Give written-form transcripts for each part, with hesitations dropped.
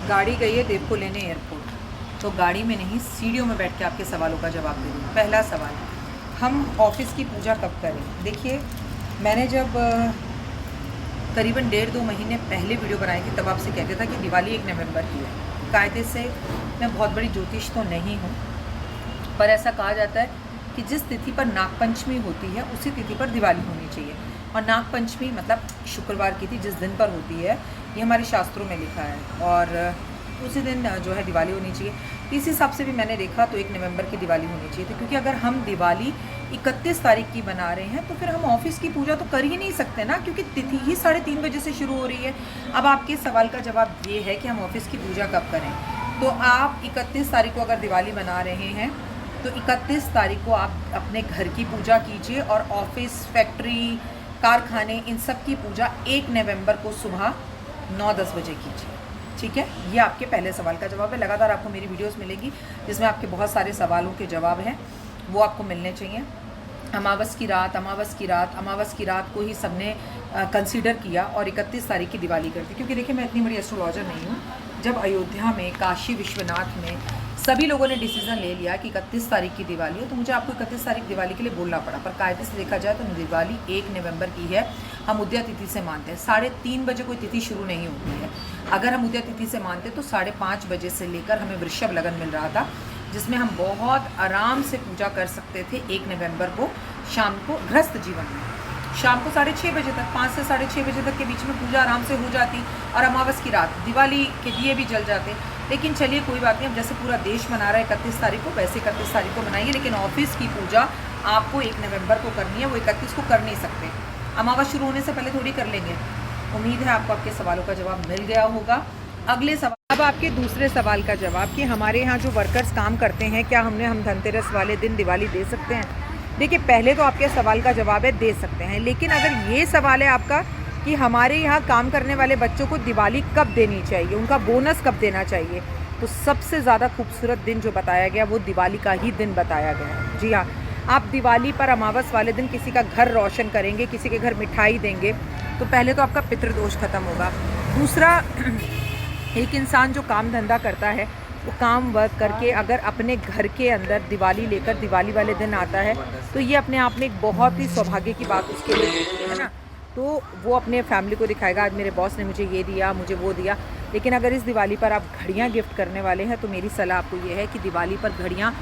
गाड़ी गई है देव को लेने एयरपोर्ट, तो गाड़ी में नहीं सीढ़ियों में बैठ के आपके सवालों का जवाब दे दूँ। पहला सवाल, हम ऑफिस की पूजा कब करें? देखिए, मैंने जब करीबन 1.5-2 महीने पहले वीडियो बनाई थी तब आपसे कहते था कि दिवाली 1 नवंबर की है। कायदे से मैं बहुत बड़ी ज्योतिष तो नहीं हूँ, पर ऐसा कहा जाता है कि जिस तिथि पर नागपंचमी होती है उसी तिथि पर दिवाली होनी चाहिए। और नागपंचमी मतलब शुक्रवार की थी जिस दिन पर होती है, ये हमारे शास्त्रों में लिखा है, और उसी दिन जो है दिवाली होनी चाहिए। इस हिसाब से भी मैंने देखा तो 1 नवंबर की दिवाली होनी चाहिए थी, क्योंकि अगर हम दिवाली 31 तारीख की बना रहे हैं तो फिर हम ऑफिस की पूजा तो कर ही नहीं सकते ना, क्योंकि तिथि ही 3:30 बजे से शुरू हो रही है। अब आपके सवाल का जवाब ये है कि हम ऑफिस की पूजा कब करें। तो आप 31 तारीख को अगर दिवाली मना रहे हैं तो 31 तारीख को आप अपने घर की पूजा कीजिए, और ऑफिस, फैक्ट्री, कारखाने, इन सब की पूजा 1 नवंबर को सुबह 9-10 बजे कीजिए। ठीक है, ये आपके पहले सवाल का जवाब है। लगातार आपको मेरी वीडियोस मिलेगी जिसमें आपके बहुत सारे सवालों के जवाब हैं, वो आपको मिलने चाहिए। अमावस की रात को ही सबने कंसीडर किया और 31 तारीख की दिवाली कर दी, क्योंकि देखिए मैं इतनी बड़ी एस्ट्रोलॉजर नहीं हूँ। जब अयोध्या में, काशी विश्वनाथ में सभी लोगों ने डिसीजन ले लिया कि 31 तारीख की दिवाली है, तो मुझे आपको 31 तारीख दिवाली के लिए बोलना पड़ा। पर कायदे से देखा जाए तो दिवाली 1 नवंबर की है। हम उदया तिथि से मानते हैं, 3:30 बजे कोई तिथि शुरू नहीं होती है। अगर हम उदया तिथि से मानते तो 5:30 बजे से लेकर हमें वृषभ लगन मिल रहा था, जिसमें हम बहुत आराम से पूजा कर सकते थे 1 नवंबर को शाम को, गृहस्थ जीवन में शाम को 6:30 बजे तक, 5 से 6:30 बजे तक के बीच में पूजा आराम से हो जाती, और अमावस की रात दिवाली के दिए भी जल जाते। लेकिन चलिए कोई बात नहीं, अब जैसे पूरा देश मना रहा है 31 तारीख को, वैसे 31 तारीख को मनाइए, लेकिन ऑफिस की पूजा आपको 1 नवंबर को करनी है, वो 31 को कर नहीं सकते। अमावस शुरू होने से पहले थोड़ी कर लेंगे। उम्मीद है आपको आपके सवालों का जवाब मिल गया होगा। अगले सवाल, अब आपके दूसरे सवाल का जवाब कि हमारे यहाँ जो वर्कर्स काम करते हैं, क्या हम धनतेरस वाले दिन दिवाली दे सकते हैं? देखिए, पहले तो आपके सवाल का जवाब है दे सकते हैं, लेकिन अगर ये सवाल है आपका कि हमारे यहाँ काम करने वाले बच्चों को दिवाली कब देनी चाहिए, उनका बोनस कब देना चाहिए, तो सबसे ज़्यादा खूबसूरत दिन जो बताया गया वो दिवाली का ही दिन बताया गया है। जी हाँ, आप दिवाली पर अमावस वाले दिन किसी का घर रोशन करेंगे, किसी के घर मिठाई देंगे, तो पहले तो आपका पितृदोष खत्म होगा। दूसरा, एक इंसान जो काम धंधा करता है वो काम वर्क करके अगर अपने घर के अंदर दिवाली लेकर दिवाली वाले दिन आता है, तो ये अपने आप में एक बहुत ही सौभाग्य की बात उसके लिए होती है ना। तो वो अपने फैमिली को दिखाएगा, आज मेरे बॉस ने मुझे ये दिया, मुझे वो दिया। लेकिन अगर इस दिवाली पर आप घड़ियाँ गिफ्ट करने वाले हैं तो मेरी सलाह आपको ये है कि दिवाली पर घड़ियाँ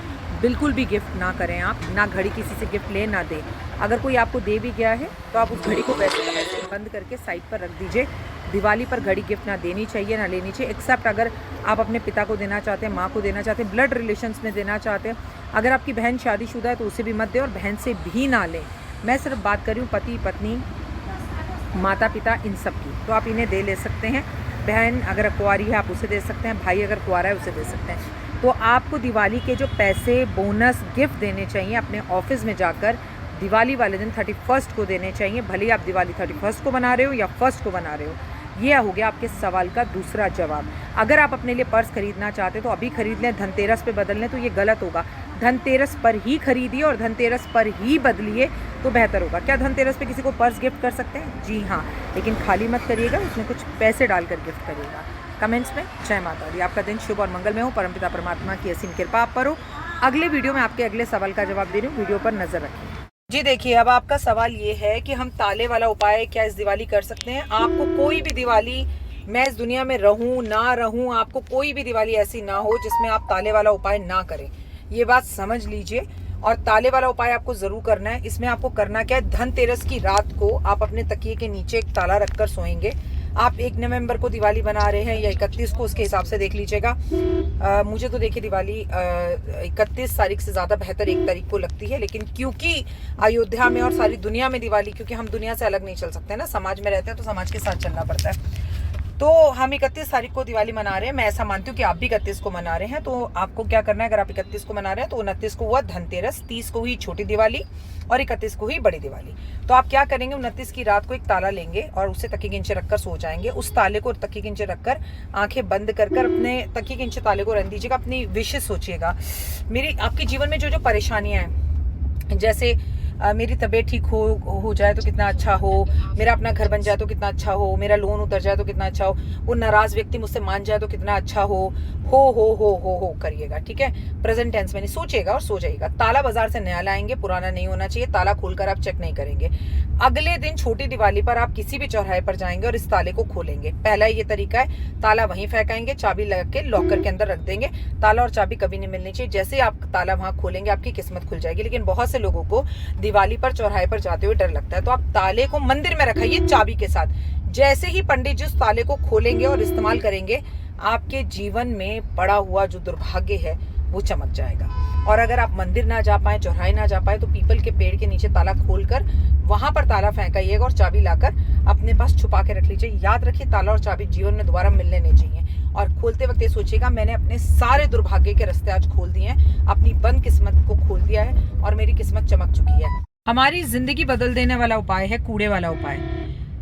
बिल्कुल भी गिफ्ट ना करें। आप ना घड़ी किसी से गिफ्ट लें, ना दें। अगर कोई आपको दे भी गया है तो आप उस घड़ी को वैसे का वैसे बंद करके साइड पर रख दीजिए। दिवाली पर घड़ी गिफ्ट ना देनी चाहिए, ना लेनी चाहिए, एक्सेप्ट अगर आप अपने पिता को देना चाहते हैं, माँ को देना चाहते हैं, ब्लड रिलेशंस में देना चाहते हैं। अगर आपकी बहन शादीशुदा है तो उसे भी मत दें, और बहन से भी ना लें। मैं सिर्फ बात कर रही हूँ पति पत्नी, माता पिता, इन सब की, तो आप इन्हें दे ले सकते हैं। बहन अगर कुंवारी है आप उसे दे सकते हैं, भाई अगर कुंवारा है उसे दे सकते हैं। तो आपको दिवाली के जो पैसे, बोनस, गिफ्ट देने चाहिए अपने ऑफिस में जाकर दिवाली वाले दिन 31 को देने चाहिए, भले ही आप दिवाली 31 को बना रहे हो या 1 को बना रहे हो। ये हो गया आपके सवाल का दूसरा जवाब। अगर आप अपने लिए पर्स खरीदना चाहते तो अभी खरीद लें, धनतेरस पे बदल लें तो ये गलत होगा। धनतेरस पर ही खरीदिए और धनतेरस पर ही बदलिए तो बेहतर होगा। क्या धनतेरस पे किसी को पर्स गिफ्ट कर सकते हैं? जी हाँ, लेकिन खाली मत करिएगा, उसमें कुछ पैसे डालकर गिफ्ट करिएगा। कमेंट्स में जय माता दी। आपका दिन शुभ और मंगल में हो। परमपिता परमात्मा की असीम कृपा आप पर हो। अगले वीडियो में आपके अगले सवाल का जवाब दे रही हूँ, वीडियो पर नजर रखिए। जी देखिए, अब आपका सवाल ये है कि हम ताले वाला उपाय क्या इस दिवाली कर सकते हैं? आपको कोई भी दिवाली, मैं इस दुनिया में रहूं ना रहूं, आपको कोई भी दिवाली ऐसी ना हो जिसमें आप ताले वाला उपाय ना करें, ये बात समझ लीजिए। और ताले वाला उपाय आपको जरूर करना है। इसमें आपको करना क्या है, धनतेरस की रात को आप अपने तकिए के नीचे एक ताला रखकर सोएंगे। आप 1 नवंबर को दिवाली बना रहे हैं या 31 को, उसके हिसाब से देख लीजिएगा। मुझे तो देखिए दिवाली 31 तारीख से ज़्यादा बेहतर 1 तारीख को लगती है, लेकिन क्योंकि अयोध्या में और सारी दुनिया में दिवाली, क्योंकि हम दुनिया से अलग नहीं चल सकते ना, समाज में रहते हैं तो समाज के साथ चलना पड़ता है। तो हम 31 तारीख को दिवाली मना रहे हैं। मैं ऐसा मानती हूँ कि आप भी 31 को मना रहे हैं। तो आपको क्या करना है, अगर आप 31 को मना रहे हैं तो 29 को हुआ धनतेरस, 30 को हुई छोटी दिवाली और 31 को हुई बड़ी दिवाली। तो आप क्या करेंगे, 29 की रात को एक ताला लेंगे और उसे तकिए के नीचे रखकर सो जाएंगे। उस ताले को तकिए के नीचे रखकर आंखें बंद कर अपने तकिए के नीचे ताले को रख दीजिएगा। अपनी विशेष सोचिएगा। मेरी आपके जीवन में जो जो परेशानियां हैं, जैसे मेरी तबीयत ठीक हो जाए तो कितना अच्छा हो, मेरा अपना घर बन जाए तो कितना अच्छा हो, मेरा लोन उतर जाए तो कितना अच्छा हो, वो नाराज़ व्यक्ति मुझसे मान जाए तो कितना अच्छा हो करिएगा, ठीक है। प्रेजेंट टेंस में नहीं सोचिएगा और सो जाइएगा। ताला बाजार से नया लाएंगे, पुराना नहीं होना चाहिए। ताला खोलकर आप चेक नहीं करेंगे। अगले दिन छोटी दिवाली पर आप किसी भी चौराहे पर जाएंगे और इस ताले को खोलेंगे। पहला ये तरीका है, ताला वहीं फेंकाएंगे, चाबी लगा के लॉकर के अंदर रख देंगे। ताला और चाबी कभी नहीं मिलनी चाहिए। जैसे ही आप ताला वहां खोलेंगे आपकी किस्मत खुल जाएगी। लेकिन बहुत से लोगों को दिवाली पर चौराहे पर जाते हुए डर लगता है, तो आप ताले को मंदिर में रखाइए चाबी के साथ। जैसे ही पंडित जी उस ताले को खोलेंगे और इस्तेमाल करेंगे, आपके जीवन में पड़ा हुआ जो दुर्भाग्य है वो चमक जाएगा। और अगर आप मंदिर ना जा पाए, चौराहे ना जा पाए, तो पीपल के पेड़ के नीचे ताला खोलकर वहां पर ताला फेंकाइएगा और चाबी लाकर अपने पास छुपा के रख लीजिए। याद रखिए, ताला और चाबी जीवन में दोबारा मिलने नहीं चाहिए। और खोलते वक्त ये सोचिएगा, मैंने अपने सारे दुर्भाग्य के रास्ते आज खोल दिए हैं, अपनी बंद किस्मत को खोल दिया है और मेरी किस्मत चमक चुकी है। हमारी जिंदगी बदल देने वाला उपाय है कूड़े वाला उपाय।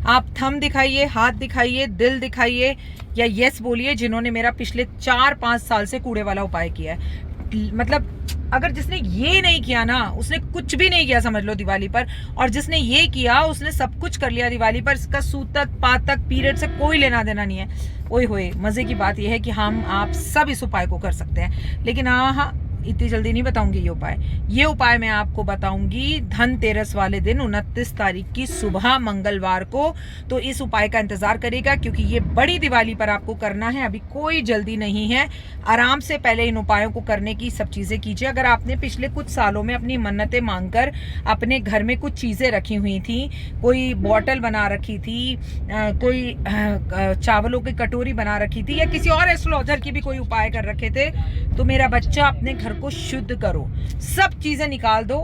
आप थंब दिखाइए, हाथ दिखाइए, दिल दिखाइए या यस बोलिए जिन्होंने मेरा पिछले 4-5 साल से कूड़े वाला उपाय किया है। मतलब अगर जिसने ये नहीं किया ना, उसने कुछ भी नहीं किया समझ लो दिवाली पर। और जिसने ये किया उसने सब कुछ कर लिया दिवाली पर। इसका सूतक पातक पीरियड से कोई लेना देना नहीं है। ओए होए, मजे की बात यह है कि हम आप सब इस उपाय को कर सकते हैं। लेकिन हाँ, इतनी जल्दी नहीं बताऊंगी ये उपाय मैं आपको बताऊंगी धनतेरस वाले दिन 29 तारीख की सुबह मंगलवार को। तो इस उपाय का इंतजार करेगा, क्योंकि ये बड़ी दिवाली पर आपको करना है। अभी कोई जल्दी नहीं है, आराम से पहले इन उपायों को करने की सब चीजें कीजिए। अगर आपने पिछले कुछ सालों में अपनी मन्नतें मांगकर अपने घर में कुछ चीजें रखी हुई थी, कोई बॉटल बना रखी थी, कोई चावलों की कटोरी बना रखी थी, या किसी और एस्ट्रोलॉजर की भी कोई उपाय कर रखे थे, तो मेरा बच्चा अपने घर को शुद्ध करो, सब चीजें निकाल दो।